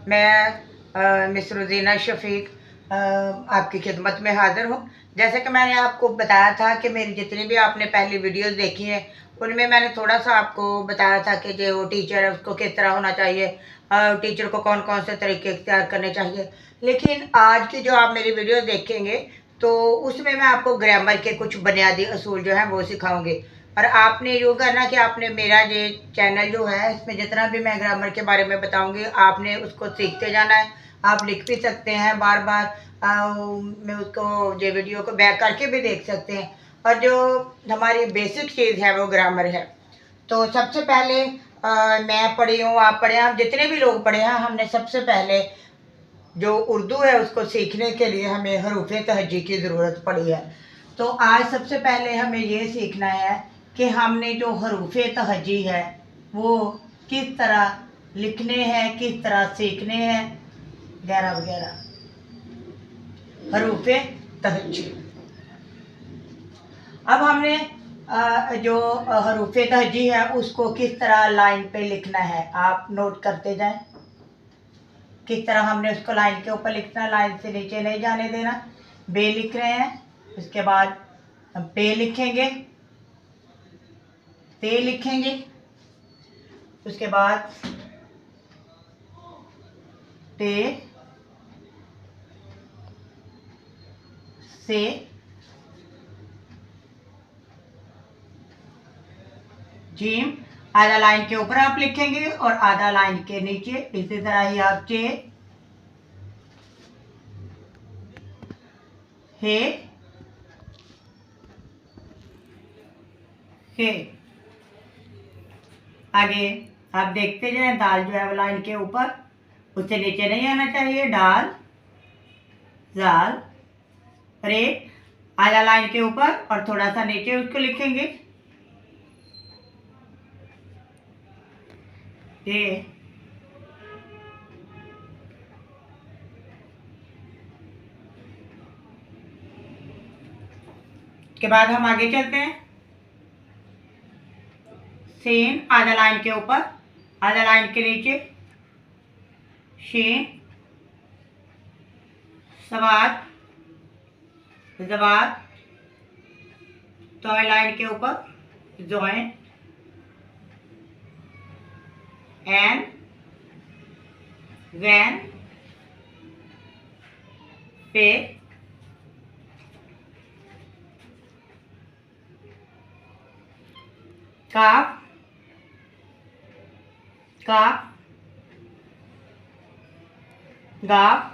मैं मिस रोज़ीना शफ़ीक आपकी खिदमत में हाज़िर हूँ। जैसे कि मैंने आपको बताया था कि मेरी जितनी भी आपने पहली वीडियोज़ देखी हैं, उनमें मैंने थोड़ा-सा आपको बताया था कि जो टीचर है उसको किस तरह होना चाहिए, टीचर को कौन-कौन से तरीके इख्तियार करने चाहिए। लेकिन आज की जो आप मेरी वीडियो देखेंगे, तो उसमें मैं आपको ग्रामर के कुछ बुनियादी असूल जो हैं वो सिखाऊँगी। और आपने यूँ करना कि आपने मेरा ये चैनल जो है इसमें जितना भी मैं ग्रामर के बारे में बताऊंगी आपने उसको सीखते जाना है। आप लिख भी सकते हैं बार बार, मैं उसको ये वीडियो को बैक करके भी देख सकते हैं। और जो हमारी बेसिक चीज़ है वो ग्रामर है। तो सबसे पहले मैं पढ़ी हूँ, आप पढ़े हैं, हम जितने भी लोग पढ़े हैं, हमने सबसे पहले जो उर्दू है उसको सीखने के लिए हमें हरूफ तहज्जी की ज़रूरत पड़ी है। तो आज सबसे पहले हमें ये सीखना है कि हमने जो हरूफ तहज्जी है वो किस तरह लिखने हैं, किस तरह सीखने हैं, वगैरह वगैरह। हरूफ तहज्जी। अब हमने जो हरूफ तहज्जी है उसको किस तरह लाइन पे लिखना है आप नोट करते जाएं। किस तरह हमने उसको लाइन के ऊपर लिखना, लाइन से नीचे नहीं जाने देना। बे लिख रहे हैं, उसके बाद हम पे लिखेंगे, ते लिखेंगे, उसके बाद ते, से, जीम। आधा लाइन के ऊपर आप लिखेंगे और आधा लाइन के नीचे। इसी तरह ही आप चे, हे, हे। आगे आप देखते जाएं, दाल जो है वो लाइन के ऊपर, उससे नीचे नहीं आना चाहिए। डाल, जाल, रे, आधा लाइन के ऊपर और थोड़ा सा नीचे उसको लिखेंगे। ये के बाद हम आगे चलते हैं। सीन, आधा लाइन के ऊपर, आधा लाइन के नीचे। शीन, सवाद, जवाद, तो लाइन के ऊपर, जोइन, एन, वैन, पे, काफ, काफ, गाफ,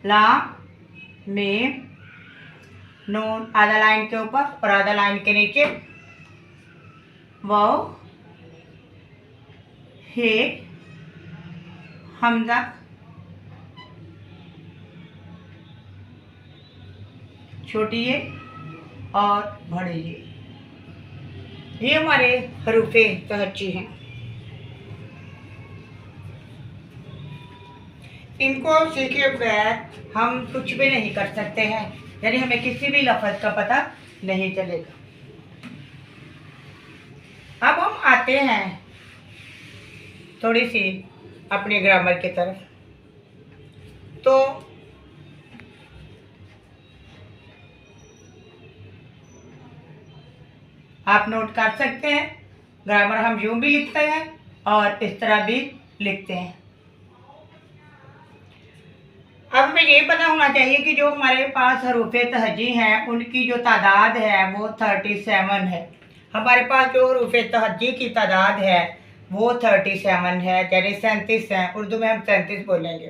लाम, मीम, नून, आधा लाइन के ऊपर और आधा लाइन के नीचे। वाव, हे, हमजा, छोटी ये और बड़ी ये हमारे हरूफ तहज्जी हैं। इनको सीखे बगैर हम कुछ भी नहीं कर सकते हैं, यानी हमें किसी भी लफ्ज़ का पता नहीं चलेगा। अब हम आते हैं थोड़ी सी अपने ग्रामर की तरफ। तो आप नोट कर सकते हैं, ग्रामर हम यूं भी लिखते हैं और इस तरह भी लिखते हैं। अब हमें ये पता होना चाहिए कि जो हमारे पास हरूफ तहज्जी हैं उनकी जो तादाद है वो 37 है। हमारे पास जो हरूफ तहज्जी की तादाद है वो 37 है, यानी 37 है। उर्दू में हम 37 बोलेंगे।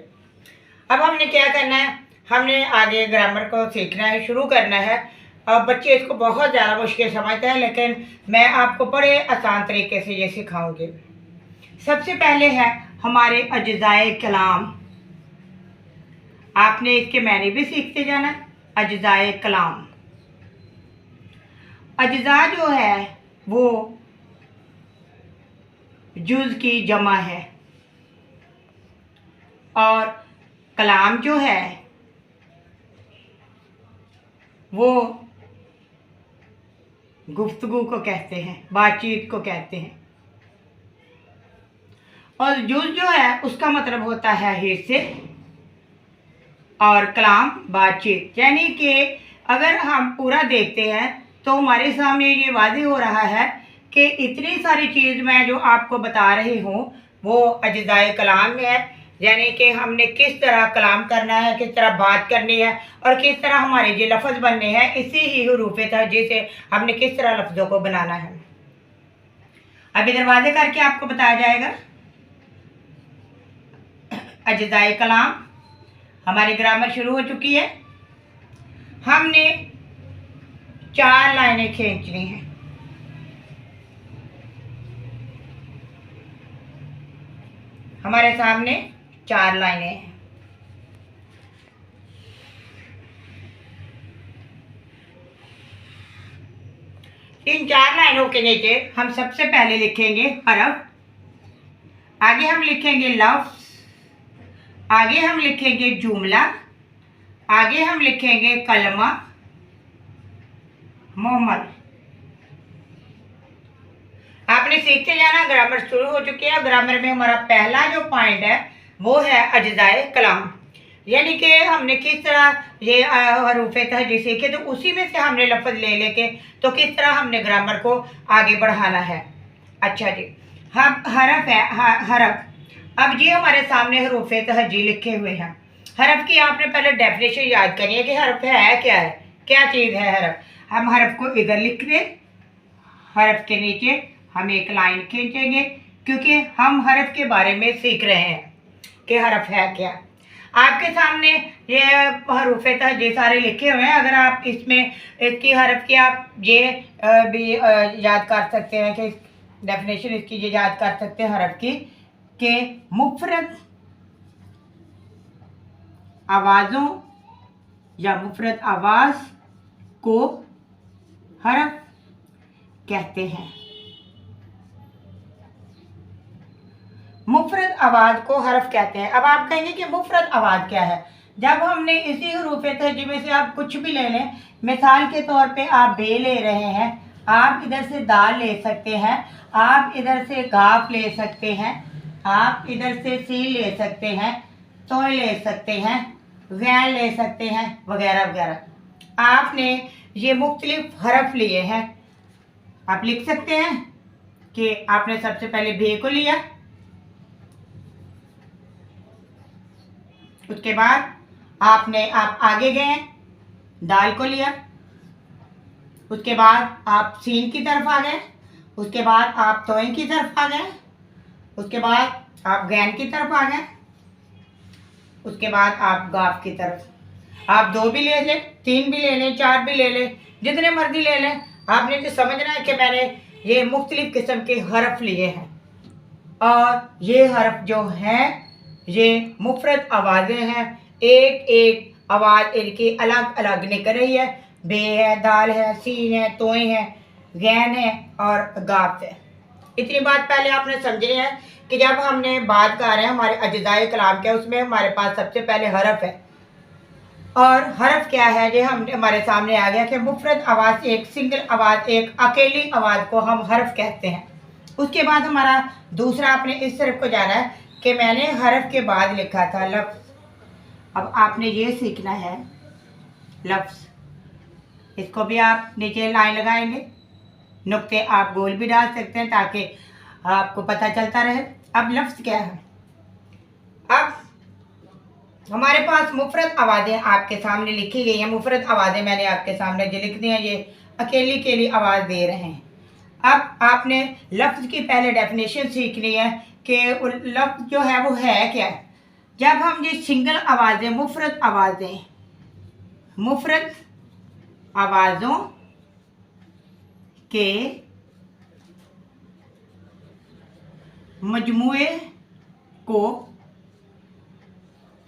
अब हमने क्या करना है, हमने आगे ग्रामर को सीखना है, शुरू करना है। अब बच्चे इसको बहुत ज़्यादा मुश्किल समझते हैं, लेकिन मैं आपको बड़े आसान तरीके से ये सिखाऊंगी। सबसे पहले है हमारे अज्ज़ाए कलाम। आपने इसके मैंने भी सीखते जाना है। अज्ज़ाए कलाम, अज्ज़ा जो है वो जुज़ की जमा है और कलाम जो है वो गुफ्तगू को कहते हैं, बातचीत को कहते हैं। और जुज जो है उसका मतलब होता है हिस्से, और कलाम बातचीत। यानी कि अगर हम पूरा देखते हैं तो हमारे सामने ये वाज़ेह हो रहा है कि इतनी सारी चीज़ मैं जो आपको बता रही हूँ वो अज्ज़ाए कलाम में है। यानी कि हमने किस तरह कलाम करना है, किस तरह बात करनी है, और किस तरह हमारे ये लफ्ज़ बनने हैं, इसी ही हुरूफ़े तहज्जी से हमने किस तरह लफ्ज़ों को बनाना है। अभी दरवाजे करके आपको बताया जाएगा। अज्ज़ाए कलाम, हमारी ग्रामर शुरू हो चुकी है। हमने 4 लाइनें खींचनी हैं। हमारे सामने 4 लाइनें हैं। इन 4 लाइनों के नीचे हम सबसे पहले लिखेंगे हरफ, आगे हम लिखेंगे लफ्ज़, आगे हम लिखेंगे जुमला, आगे हम लिखेंगे कलमा मोहम्मद। आपने सीखते जाना, ग्रामर शुरू हो चुकी है। ग्रामर में हमारा पहला जो पॉइंट है वो है अज्ज़ाए कलाम, यानी कि हमने किस तरह ये हरूफ़े तहज्जी सीखे, तो उसी में से हमने लफ्ज़ ले लेके तो किस तरह हमने ग्रामर को आगे बढ़ाना है। अच्छा जी, हम हरफ है, हरफ। अब ये हमारे सामने हरूफ़े तहज्जी लिखे हुए हैं। हरफ की आपने पहले डेफिनेशन याद करिए कि हरफ है क्या है, क्या चीज़ है हरफ। हम हरफ को इधर लिख दें, हरफ के नीचे हम एक लाइन खींचेंगे, क्योंकि हम हरफ के बारे में सीख रहे हैं कि हरफ है क्या। आपके सामने ये हरूफ़े तहज्जी सारे लिखे हुए हैं। अगर आप इसमें इसकी हरफ की आप ये भी याद कर सकते हैं कि डेफिनेशन इसकी ये याद कर सकते हैं हरफ की, कि मुफ़रद आवाज़ों या मुफ़रद आवाज़ को हरफ कहते हैं। मुफ़रद आवाज़ को हरफ कहते हैं। अब आप कहेंगे कि मुफ़रद आवाज़ क्या है। जब हमने इसी हरूफ़े तहज्जी में से आप कुछ भी ले लें, मिसाल के तौर पे आप बे ले रहे हैं, आप इधर से दाल ले सकते हैं, आप इधर से गाफ ले सकते हैं, आप इधर से सील ले सकते हैं, तोय ले सकते हैं, वैन ले सकते हैं, वगैरह वगैरह। आपने ये मुख्तलिफ हरफ लिए हैं। आप लिख सकते हैं कि आपने सबसे पहले बे को लिया, उसके बाद आप आगे गए, दाल को लिया, उसके बाद आप सीन की तरफ आ गए, उसके बाद आप तोय की तरफ आ गए, उसके बाद आप गैन की तरफ आ गए, उसके बाद आप गाफ की तरफ। आप 2 भी ले लें, 3 भी ले लें, 4 भी ले लें, जितने मर्जी ले लें। आपने तो समझना है कि मैंने ये मुख्तलिफ किस्म के हरफ लिए हैं, और ये हरफ जो हैं ये मुफ़रद आवाज़ें हैं। एक एक आवाज़ इनकी अलग अलग निकल रही है। बे है, दाल है, सीन है, तोय है, गैन है और गाफ है। इतनी बात पहले आपने समझनी है कि जब हमने बात कर रहे हैं हमारे अज्ज़ाए कलाम के, उसमें हमारे पास सबसे पहले हरफ है। और हरफ क्या है, ये हमारे सामने आ गया कि मुफ़रद आवाज़, एक सिंगल आवाज़, एक अकेली आवाज़ को हम हरफ कहते हैं। उसके बाद हमारा दूसरा आपने इस तरफ को जाना है कि मैंने हरफ के बाद लिखा था लफ्ज़। अब आपने ये सीखना है लफ्ज़। इसको भी आप नीचे लाइन लगाएंगे, नुक्ते आप गोल भी डाल सकते हैं ताकि आपको पता चलता रहे। अब लफ्ज़ क्या है। अब हमारे पास मुफ़रद आवाज़ें आपके सामने लिखी गई हैं। मुफ़रद आवाज़ें मैंने आपके सामने जो लिख दी हैं, ये अकेली अकेली आवाज़ दे रहे हैं। अब आपने लफ्ज़ की पहले डेफिनेशन सीखनी है कि लफ्ज़ जो है वो है क्या। जब हम ये सिंगल आवाज़ें, मुफ़रद आवाज़ें, मुफ़रद आवाज़ों के मजमूए को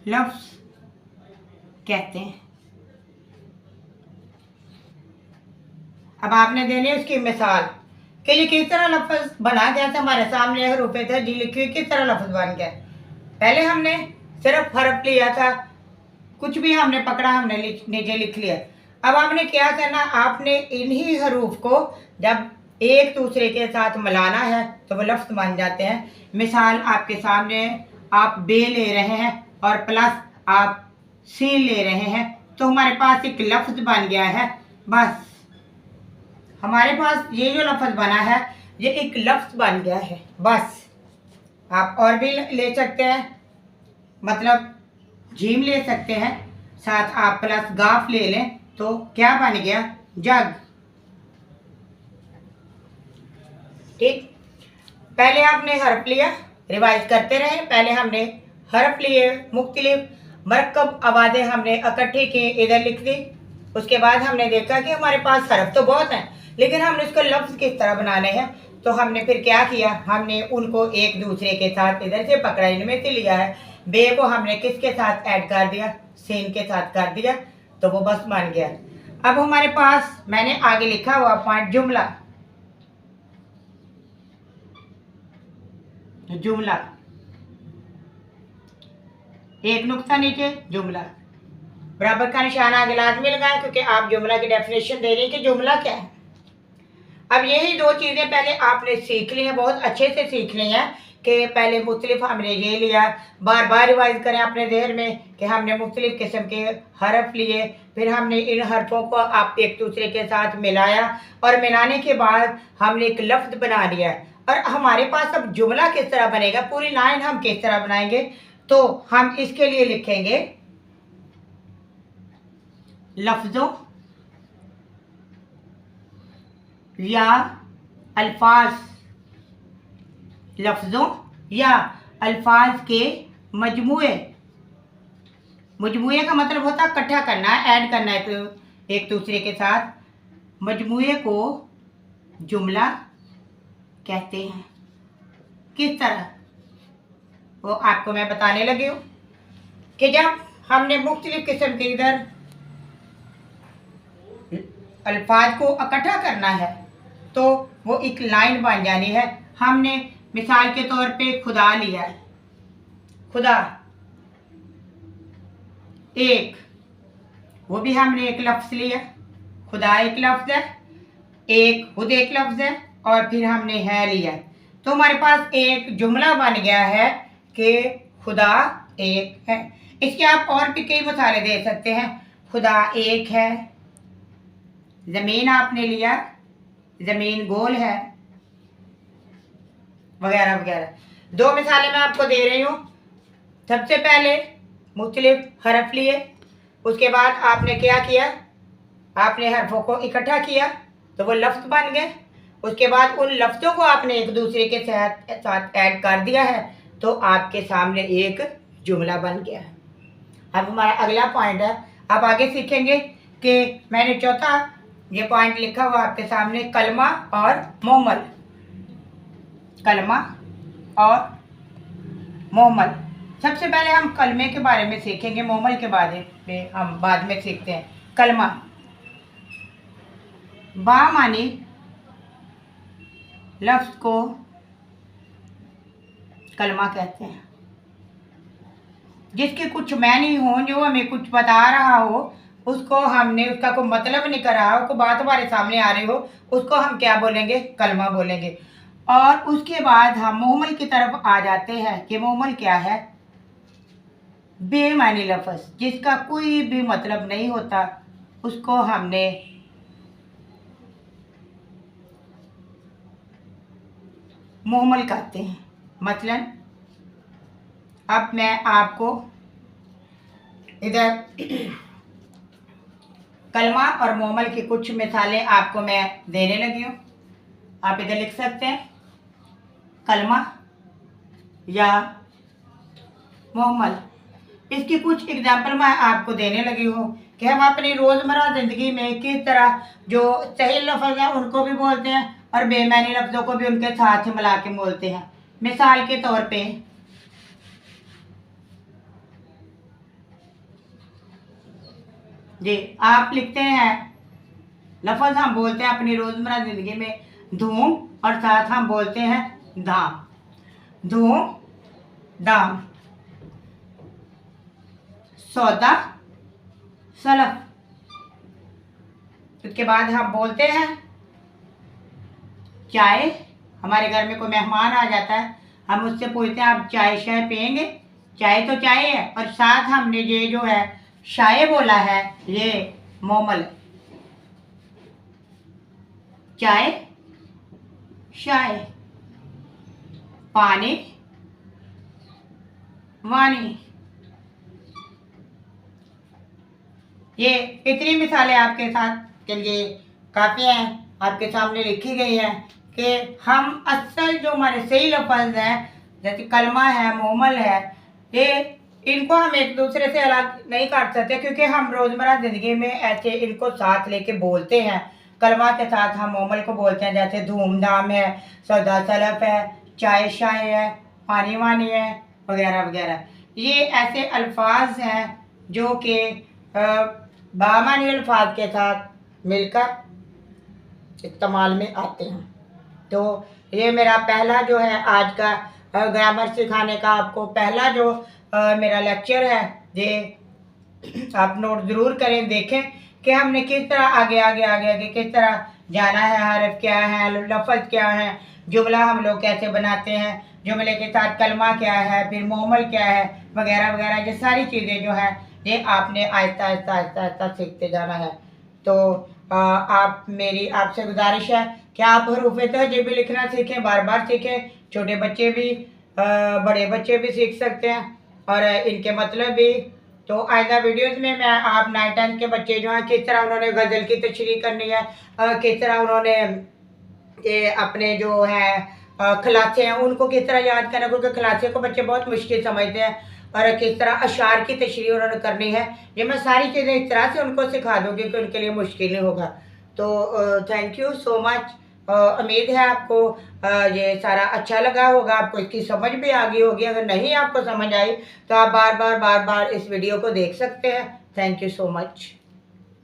लफ्ज़ कहते हैं। अब आपने देनी है उसकी मिसाल कि ये किस तरह लफ्ज़ बना, कैसे हमारे सामने हरूफ़े तहज्जी लिखी हुई, किस तरह लफ्ज़ बन गया। पहले हमने सिर्फ हरफ लिया था, कुछ भी हमने पकड़ा, हमने नीचे लिख लिया। अब आपने क्या करना, आपने इन्हीं हरूफ को जब एक दूसरे के साथ मिलाना है तो वो लफ्ज़ बन जाते हैं। मिसाल आपके सामने, आप बे ले रहे हैं और प्लस आप सी ले रहे हैं, तो हमारे पास एक लफ्ज़ बन गया है। बस हमारे पास ये जो लफ्ज़ बना है ये एक लफ्ज़ बन गया है। बस आप और भी ले सकते हैं, मतलब जीम ले सकते हैं, साथ आप प्लस गाफ ले लें तो क्या बन गया? जग। ठीक, पहले आपने हर्फ लिया, रिवाइज करते रहे। पहले हमने हर्फ लिए, मुख्तलिफ मरकब आवाज़ें हमने इकट्ठी की, इधर लिख दी। उसके बाद हमने देखा कि हमारे पास हर्फ तो बहुत हैं, लेकिन हमने उसको लफ्ज़ किस तरह बनाने हैं। तो हमने फिर क्या किया, हमने उनको एक दूसरे के साथ इधर से पकड़ा, इनमें से लिया है। बे को हमने किसके साथ ऐड कर दिया? सीन के साथ कर दिया, तो वो बस बन गया। अब हमारे पास मैंने आगे लिखा हुआ पॉइंट जुमला। जुमला, एक नुक्ता नीचे जुमला, बराबर का निशान आगे लाजमी लगाएं, क्योंकि आप जुमला की डेफिनेशन दे रही हैं कि जुमला क्या है। अब यही दो चीज़ें पहले आपने सीख ली हैं, बहुत अच्छे से सीख ली हैं कि पहले मुख्तलिफ हमने ये लिया, बार बार रिवाइज करें अपने जहन में कि हमने मुख्तलिफ किस्म के हरफ लिए, फिर हमने इन हरफों को आप एक दूसरे के साथ मिलाया और मिलाने के बाद हमने एक लफ्ज़ बना लिया। और हमारे पास अब जुमला किस तरह बनेगा, पूरी लाइन हम किस तरह बनाएंगे, तो हम इसके लिए लिखेंगे लफ्ज़ों या अल्फाज, लफ्ज़ों या अल्फाज के मजमूए। मजमूए का मतलब होता है इकट्ठा करना, ऐड करना एक दूसरे के साथ। मजमूए को जुमला कहते हैं। किस तरह, वो आपको मैं बताने लगी हूँ कि जब हमने मुख्तलिफ किस्म के इधर अल्फाज को इकट्ठा करना है तो वो एक लाइन बन जानी है। हमने मिसाल के तौर पे खुदा लिया है, खुदा एक, वो भी हमने एक लफ्ज़ लिया, खुदा एक लफ्ज़ है, एक खुद एक लफ्ज़ है, और फिर हमने है लिया, तो हमारे पास एक जुमला बन गया है कि खुदा एक है। इसके आप और भी कई मिसालें दे सकते हैं। खुदा एक है, ज़मीन आपने लिया, ज़मीन गोल है, वगैरह वगैरह। दो मिसालें मैं आपको दे रही हूँ। सबसे पहले मुख्तलिफ हरफ लिए, उसके बाद आपने क्या किया, आपने हरफों को इकट्ठा किया तो वो लफ्ज़ बन गए। उसके बाद उन लफ्ज़ों को आपने एक दूसरे के साथ ऐड कर दिया है तो आपके सामने एक जुमला बन गया है। अब हमारा अगला पॉइंट है, आप आगे सीखेंगे कि मैंने चौथा ये पॉइंट लिखा हुआ आपके सामने, कलमा और मोमल। कलमा और मोमल, सबसे पहले हम कलमे के बारे में सीखेंगे, मोमल के बारे में हम बाद में सीखते हैं। कलमा, बा मानी लफ्ज़ को कलमा कहते हैं। जिसके कुछ मैनी हो, जो हमें कुछ बता रहा हो, उसको हमने उसका कोई मतलब नहीं करा हो, कोई बात हमारे सामने आ रही हो, उसको हम क्या बोलेंगे? कलमा बोलेंगे। और उसके बाद हम मोमल की तरफ आ जाते हैं कि मोमल क्या है? बेमानी लफ्ज़, जिसका कोई भी मतलब नहीं होता, उसको हमने मोमल कहते हैं। मसलन अब मैं आपको इधर कलमा और मोमल की कुछ मिसालें आपको मैं देने लगी हूँ। आप इधर लिख सकते हैं कलमा या मोमल। इसकी कुछ एग्जाम्पल मैं आपको देने लगी हूँ कि हम अपनी रोज़मर्रा ज़िंदगी में किस तरह जो सही लफ्ज़ हैं उनको भी बोलते हैं और बेमानी लफ्ज़ों को भी उनके साथ मिला के बोलते हैं। मिसाल के तौर पे जी, आप लिखते हैं लफ्ज़ हम बोलते हैं अपनी रोज़मर्रा ज़िंदगी में धूम, और साथ हम बोलते हैं धाम। धूम दाम, सौदा सलफ। उसके बाद हम बोलते हैं चाय, हमारे घर में कोई मेहमान आ जाता है, हम उससे पूछते हैं आप चाय शाय पियेंगे? चाय तो चाय है, और साथ हमने ये जो है शाय बोला है, ये मोमल। चाय, शाय, पानी, वानी। ये इतनी मिसालें आपके साथ के लिए काफ़ी हैं, आपके सामने लिखी गई हैं कि हम असल जो हमारे सही लफ्ज़ हैं, जैसे कलमा है, मोमल है, ये इनको हम एक दूसरे से अलग नहीं कर सकते, क्योंकि हम रोज़मर्रा ज़िंदगी में ऐसे इनको साथ लेके बोलते हैं। कलमा के साथ हम मोमल को बोलते हैं, जैसे धूमधाम है, सौदा सलफ है, चाय शाय है, पानी वानी है, वगैरह वगैरह। ये ऐसे अल्फाज हैं जो कि बामानी अल्फाज के साथ मिलकर इस्तेमाल में आते हैं। तो ये मेरा पहला जो है आज का ग्रामर सिखाने का आपको पहला जो मेरा लेक्चर है, ये आप नोट ज़रूर करें, देखें कि हमने किस तरह आगे आगे आगे आगे किस तरह जाना है, हरफ क्या है, लफ्ज़ क्या है, जुमला हम लोग कैसे बनाते हैं, जुमले के साथ कलमा क्या है, फिर मोमल क्या है, वगैरह वगैरह। ये सारी चीज़ें जो है ये आपने आहिस्ता आहिस्ता आहिस्ता आहिस्ता सीखते जाना है। तो आप मेरी आपसे गुजारिश है कि आप हरूफ तहज़ी भी लिखना सीखें, बार बार सीखें। छोटे बच्चे भी बड़े बच्चे भी सीख सकते हैं, और इनके मतलब भी। तो आइंदा वीडियोज़ में मैं आप 9th-10th के बच्चे जो हैं किस तरह उन्होंने गज़ल की तशरीह करनी है, किस तरह उन्होंने ये अपने जो हैं खलासे हैं उनको किस तरह याद करना, क्योंकि खलासे को बच्चे बहुत मुश्किल समझते हैं, और किस तरह अशार की तशरीह उन्होंने करनी है, ये मैं सारी चीज़ें इस तरह से उनको सिखा दूँगी कि उनके लिए मुश्किल नहीं होगा। तो थैंक यू सो मच। उम्मीद है आपको ये सारा अच्छा लगा होगा, आपको इसकी समझ भी आ गई होगी। अगर नहीं आपको समझ आई तो आप बार बार इस वीडियो को देख सकते हैं। Thank you so much.